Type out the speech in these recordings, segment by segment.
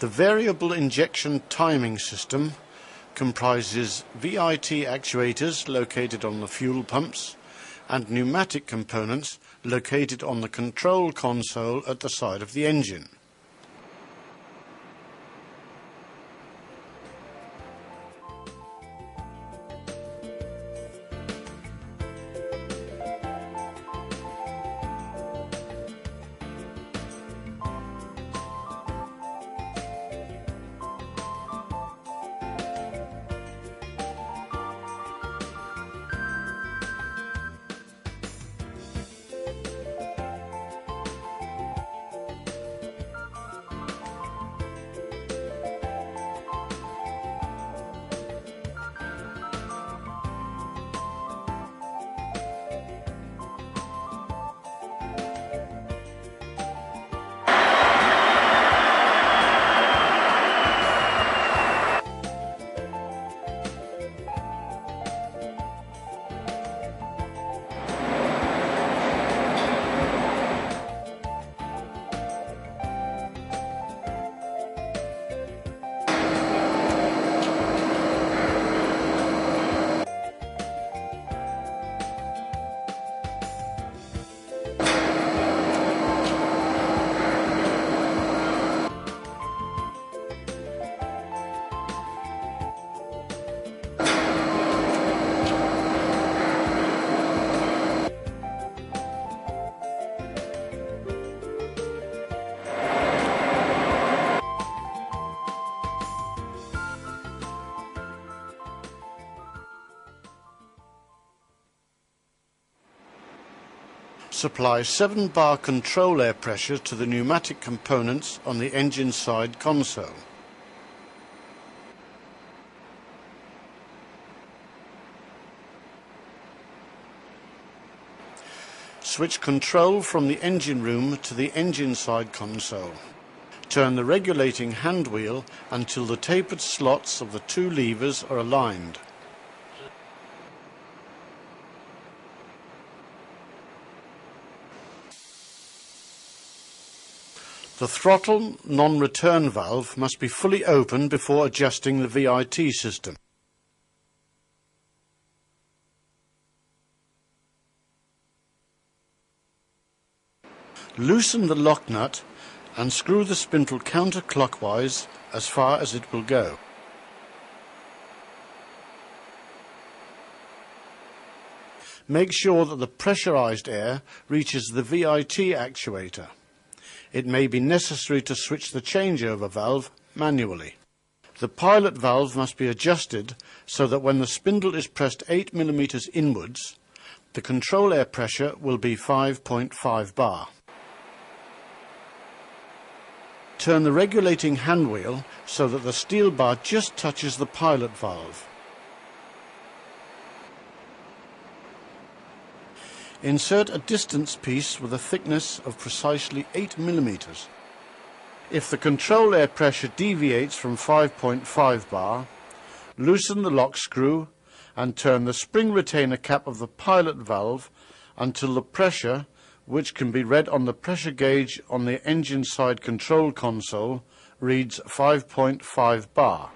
The variable injection timing system comprises VIT actuators located on the fuel pumps and pneumatic components located on the control console at the side of the engine. Supply 7 bar control air pressure to the pneumatic components on the engine side console. Switch control from the engine room to the engine side console. Turn the regulating hand wheel until the tapered slots of the two levers are aligned. The throttle non-return valve must be fully open before adjusting the VIT system. Loosen the lock nut and screw the spindle counterclockwise as far as it will go. Make sure that the pressurized air reaches the VIT actuator. It may be necessary to switch the changeover valve manually. The pilot valve must be adjusted so that when the spindle is pressed 8 mm inwards, the control air pressure will be 5.5 bar. Turn the regulating hand wheel so that the steel bar just touches the pilot valve. Insert a distance piece with a thickness of precisely 8 mm. If the control air pressure deviates from 5.5 bar, loosen the lock screw and turn the spring retainer cap of the pilot valve until the pressure, which can be read on the pressure gauge on the engine side control console, reads 5.5 bar.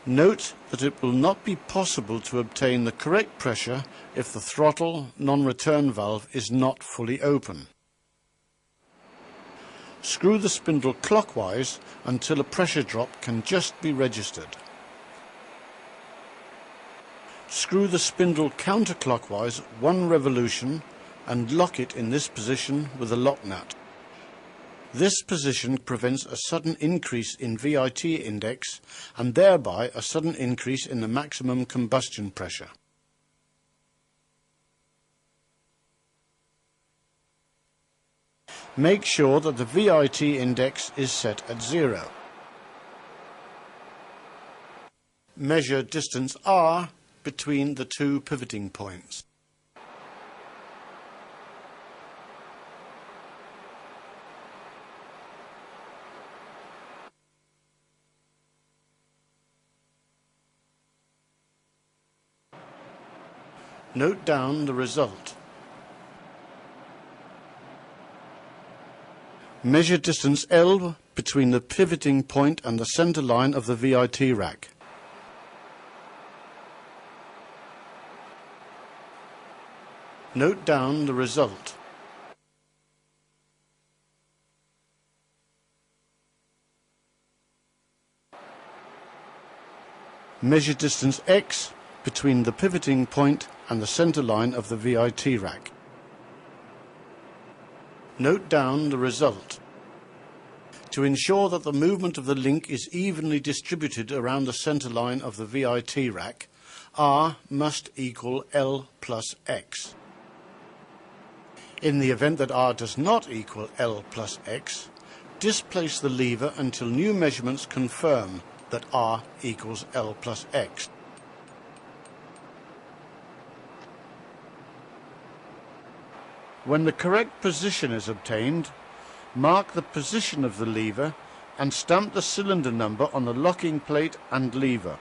Note that it will not be possible to obtain the correct pressure if the throttle non-return valve is not fully open. Screw the spindle clockwise until a pressure drop can just be registered. Screw the spindle counterclockwise 1 revolution and lock it in this position with a lock nut. This position prevents a sudden increase in VIT index and thereby a sudden increase in the maximum combustion pressure. Make sure that the VIT index is set at 0. Measure distance R between the two pivoting points. Note down the result. Measure distance L between the pivoting point and the center line of the VIT rack. Note down the result. Measure distance X between the pivoting point and the center line of the VIT rack. Note down the result. To ensure that the movement of the link is evenly distributed around the center line of the VIT rack, R must equal L plus X. In the event that R does not equal L plus X, displace the lever until new measurements confirm that R equals L plus X. When the correct position is obtained, mark the position of the lever and stamp the cylinder number on the locking plate and lever.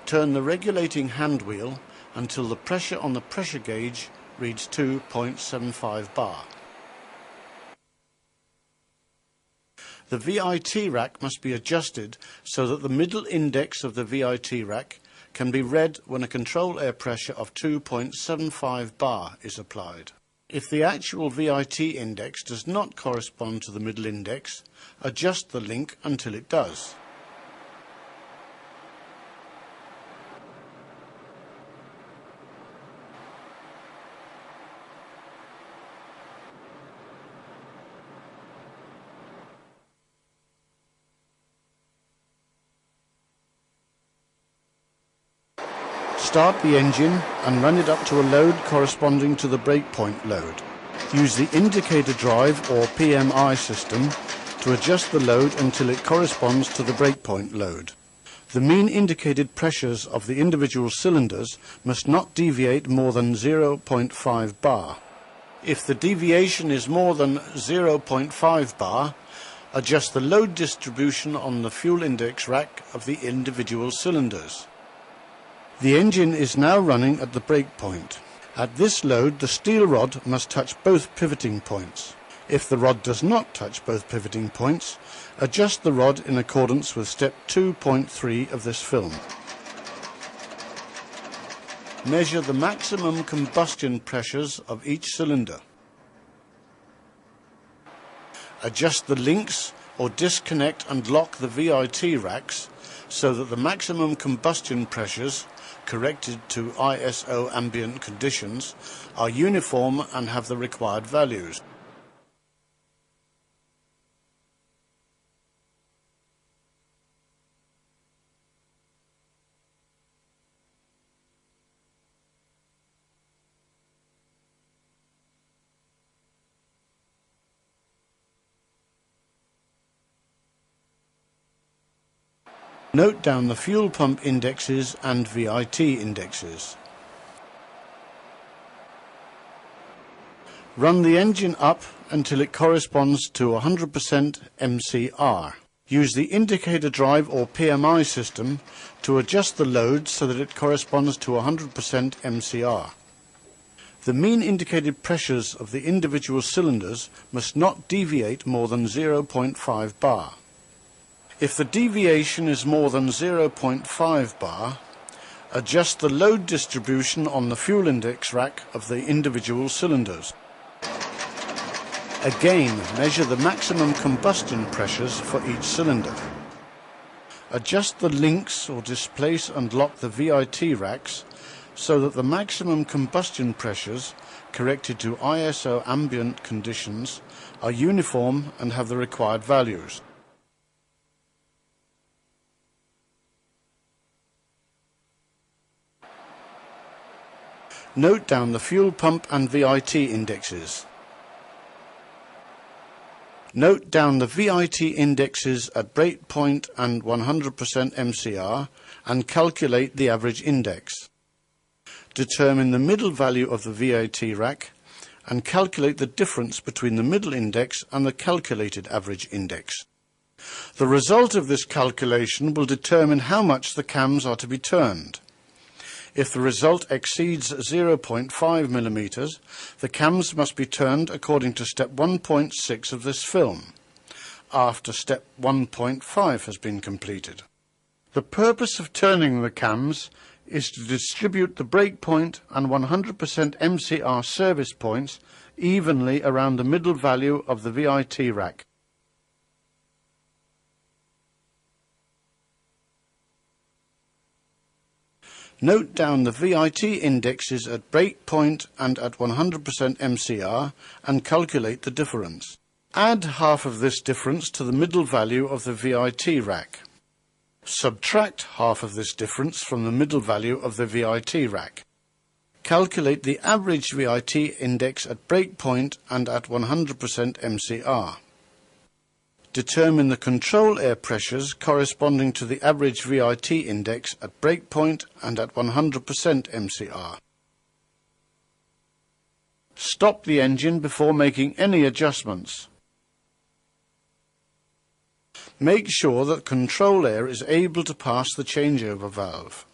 Turn the regulating hand wheel until the pressure on the pressure gauge reads 2.75 bar. The VIT rack must be adjusted so that the middle index of the VIT rack can be read when a control air pressure of 2.75 bar is applied. If the actual VIT index does not correspond to the middle index, adjust the link until it does. Start the engine and run it up to a load corresponding to the breakpoint load. Use the indicator drive or PMI system to adjust the load until it corresponds to the breakpoint load. The mean indicated pressures of the individual cylinders must not deviate more than 0.5 bar. If the deviation is more than 0.5 bar, adjust the load distribution on the fuel index rack of the individual cylinders. The engine is now running at the breakpoint. At this load, the steel rod must touch both pivoting points. If the rod does not touch both pivoting points, adjust the rod in accordance with step 2.3 of this film. Measure the maximum combustion pressures of each cylinder. Adjust the links or disconnect and lock the VIT racks so that the maximum combustion pressures, corrected to ISO ambient conditions, are uniform and have the required values. Note down the fuel pump indexes and VIT indexes. Run the engine up until it corresponds to 100% MCR. Use the indicator drive or PMI system to adjust the load so that it corresponds to 100% MCR. The mean indicated pressures of the individual cylinders must not deviate more than 0.5 bar. If the deviation is more than 0.5 bar, adjust the load distribution on the fuel index rack of the individual cylinders. Again, measure the maximum combustion pressures for each cylinder. Adjust the links or displace and lock the VIT racks so that the maximum combustion pressures, corrected to ISO ambient conditions, are uniform and have the required values. Note down the fuel pump and VIT indexes. Note down the VIT indexes at breakpoint and 100% MCR and calculate the average index. Determine the middle value of the VIT rack and calculate the difference between the middle index and the calculated average index. The result of this calculation will determine how much the cams are to be turned. If the result exceeds 0.5 millimeters, the cams must be turned according to step 1.6 of this film, after step 1.5 has been completed. The purpose of turning the cams is to distribute the breakpoint and 100% MCR service points evenly around the middle value of the VIT rack. Note down the VIT indexes at breakpoint and at 100% MCR and calculate the difference. Add half of this difference to the middle value of the VIT rack. Subtract half of this difference from the middle value of the VIT rack. Calculate the average VIT index at breakpoint and at 100% MCR. Determine the control air pressures corresponding to the average VIT index at breakpoint and at 100% MCR. Stop the engine before making any adjustments. Make sure that control air is able to pass the changeover valve.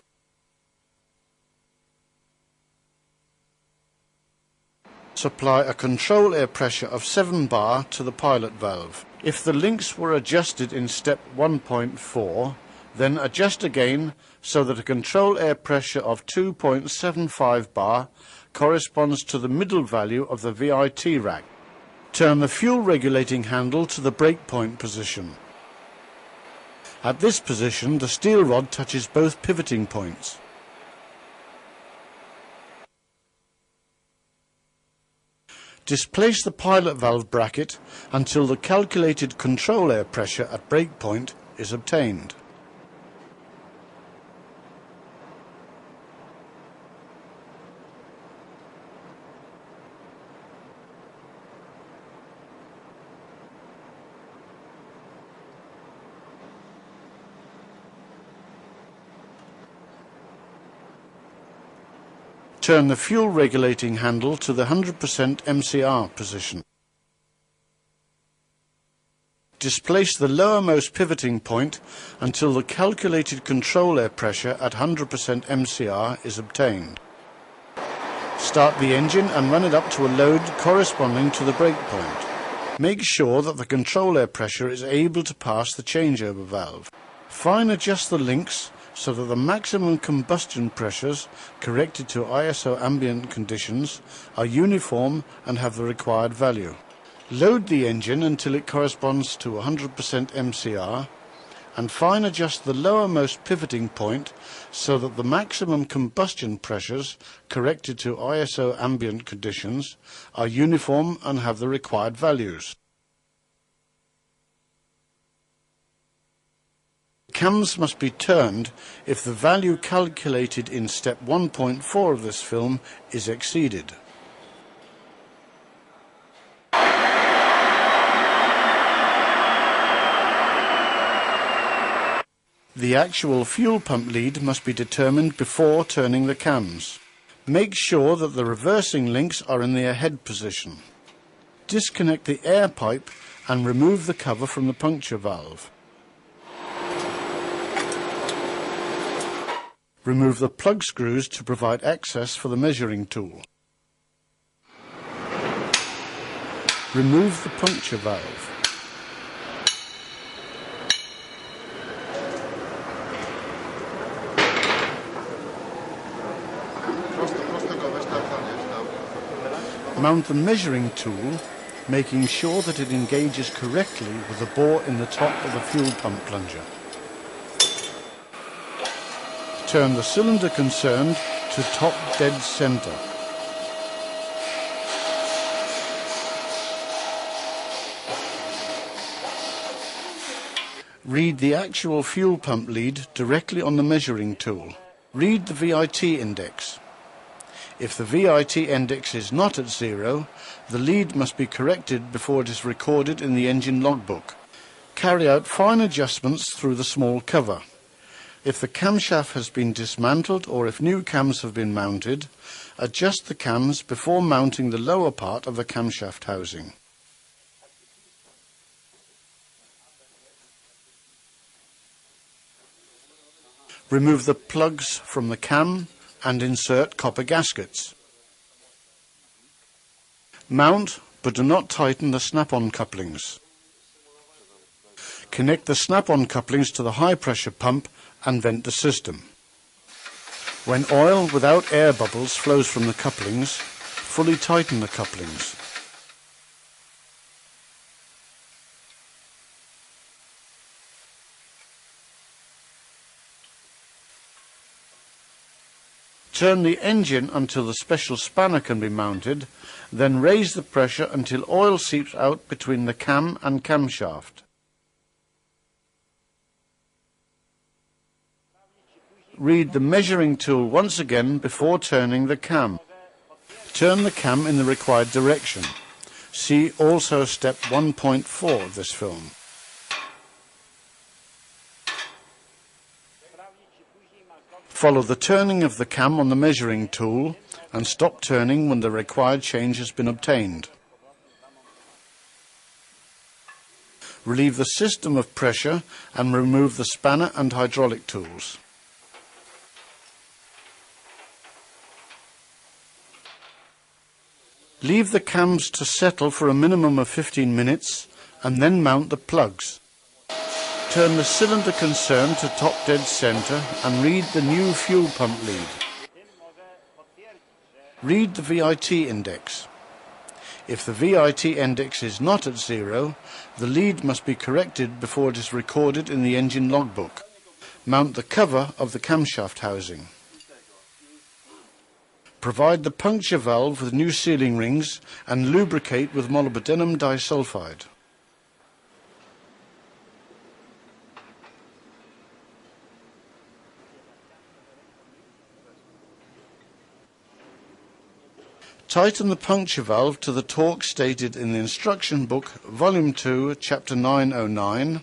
Supply a control air pressure of 7 bar to the pilot valve. If the links were adjusted in step 1.4, then adjust again so that a control air pressure of 2.75 bar corresponds to the middle value of the VIT rack. Turn the fuel regulating handle to the breakpoint position. At this position, the steel rod touches both pivoting points. Displace the pilot valve bracket until the calculated control air pressure at breakpoint is obtained. Turn the fuel regulating handle to the 100% MCR position. Displace the lowermost pivoting point until the calculated control air pressure at 100% MCR is obtained. Start the engine and run it up to a load corresponding to the breakpoint. Make sure that the control air pressure is able to pass the changeover valve. Fine adjust the links so that the maximum combustion pressures, corrected to ISO ambient conditions, are uniform and have the required value. Load the engine until it corresponds to 100% MCR, and fine adjust the lowermost pivoting point so that the maximum combustion pressures, corrected to ISO ambient conditions, are uniform and have the required values. Cams must be turned if the value calculated in step 1.4 of this film is exceeded. The actual fuel pump lead must be determined before turning the cams. Make sure that the reversing links are in the ahead position. Disconnect the air pipe and remove the cover from the puncture valve. Remove the plug screws to provide access for the measuring tool. Remove the puncture valve. Mount the measuring tool, making sure that it engages correctly with the bore in the top of the fuel pump plunger. Turn the cylinder concerned to top dead center. Read the actual fuel pump lead directly on the measuring tool. Read the VIT index. If the VIT index is not at 0, the lead must be corrected before it is recorded in the engine logbook. Carry out fine adjustments through the small cover. If the camshaft has been dismantled or if new cams have been mounted, adjust the cams before mounting the lower part of the camshaft housing. Remove the plugs from the cam, and insert copper gaskets. Mount, but do not tighten the snap-on couplings. Connect the snap-on couplings to the high-pressure pump and vent the system. When oil without air bubbles flows from the couplings, fully tighten the couplings. Turn the engine until the special spanner can be mounted, then raise the pressure until oil seeps out between the cam and camshaft. Read the measuring tool once again before turning the cam. Turn the cam in the required direction. See also step 1.4 of this film. Follow the turning of the cam on the measuring tool and stop turning when the required change has been obtained. Relieve the system of pressure and remove the spanner and hydraulic tools. Leave the cams to settle for a minimum of 15 minutes and then mount the plugs. Turn the cylinder concern to top dead center and read the new fuel pump lead. Read the VIT index. If the VIT index is not at 0, the lead must be corrected before it is recorded in the engine logbook. Mount the cover of the camshaft housing. Provide the puncture valve with new sealing rings and lubricate with molybdenum disulfide. Tighten the puncture valve to the torque stated in the instruction book, Volume 2, Chapter 909,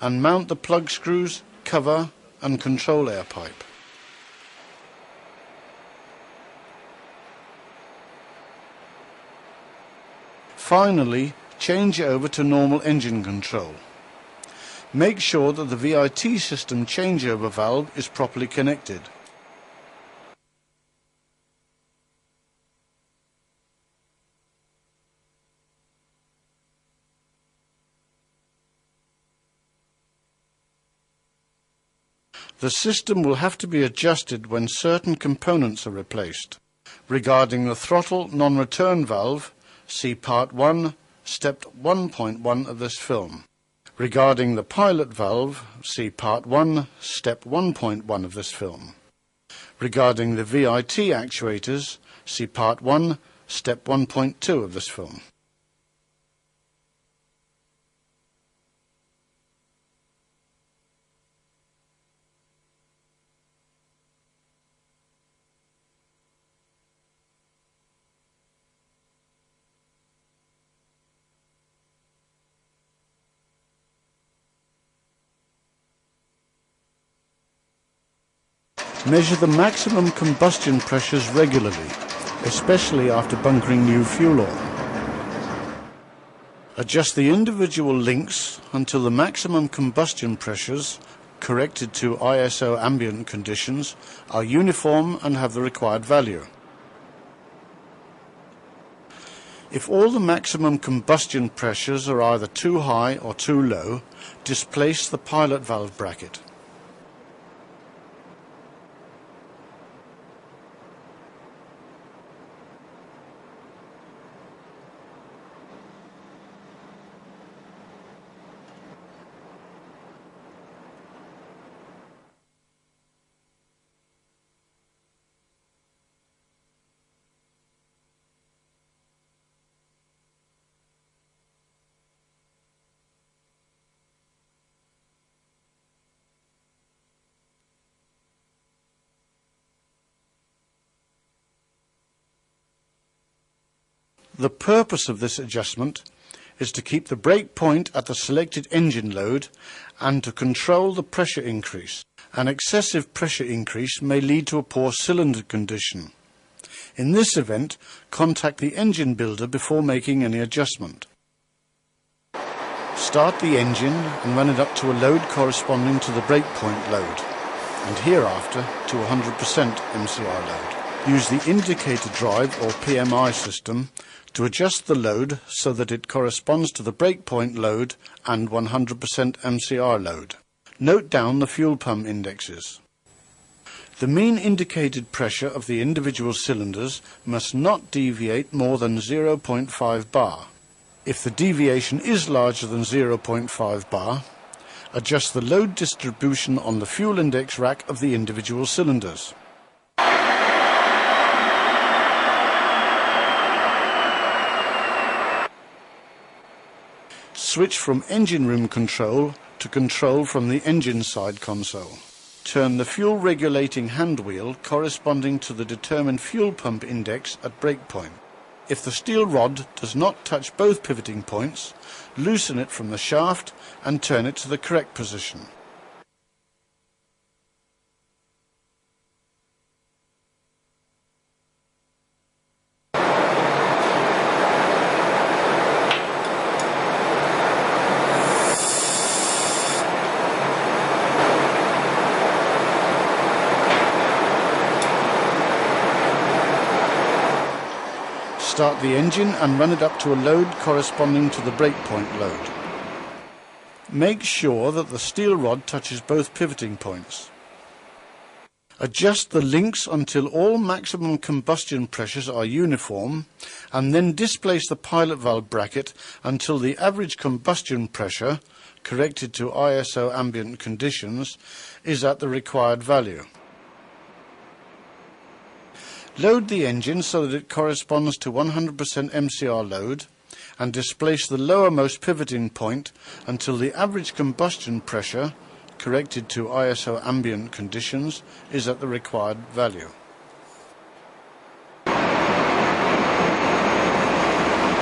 and mount the plug screws, cover and control air pipe. Finally, change over to normal engine control. Make sure that the VIT system changeover valve is properly connected. The system will have to be adjusted when certain components are replaced. Regarding the throttle non-return valve, see Part 1, Step 1.1 of this film. Regarding the pilot valve, see Part 1, Step 1.1 of this film. Regarding the VIT actuators, see Part 1, Step 1.2 of this film. Measure the maximum combustion pressures regularly, especially after bunkering new fuel oil. Adjust the individual links until the maximum combustion pressures, corrected to ISO ambient conditions, are uniform and have the required value. If all the maximum combustion pressures are either too high or too low, displace the pilot valve bracket. The purpose of this adjustment is to keep the brake point at the selected engine load and to control the pressure increase. An excessive pressure increase may lead to a poor cylinder condition. In this event, contact the engine builder before making any adjustment. Start the engine and run it up to a load corresponding to the brake point load. and hereafter to 100% MCR load. Use the indicator drive or PMI system to adjust the load so that it corresponds to the breakpoint load and 100% MCR load. Note down the fuel pump indexes. The mean indicated pressure of the individual cylinders must not deviate more than 0.5 bar. If the deviation is larger than 0.5 bar, adjust the load distribution on the fuel index rack of the individual cylinders. Switch from engine room control to control from the engine side console. Turn the fuel regulating hand wheel corresponding to the determined fuel pump index at breakpoint. If the steel rod does not touch both pivoting points, loosen it from the shaft and turn it to the correct position. Start the engine and run it up to a load corresponding to the breakpoint load. Make sure that the steel rod touches both pivoting points. Adjust the links until all maximum combustion pressures are uniform, and then displace the pilot valve bracket until the average combustion pressure, corrected to ISO ambient conditions, is at the required value. Load the engine so that it corresponds to 100% MCR load and displace the lowermost pivoting point until the average combustion pressure, corrected to ISO ambient conditions, is at the required value.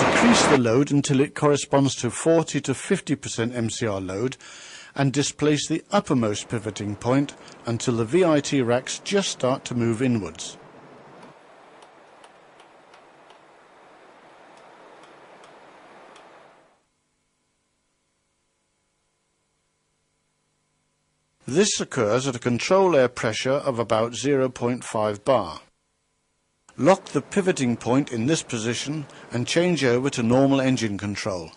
Decrease the load until it corresponds to 40 to 50% MCR load and displace the uppermost pivoting point until the VIT racks just start to move inwards. This occurs at a control air pressure of about 0.5 bar. Lock the pivoting point in this position and change over to normal engine control.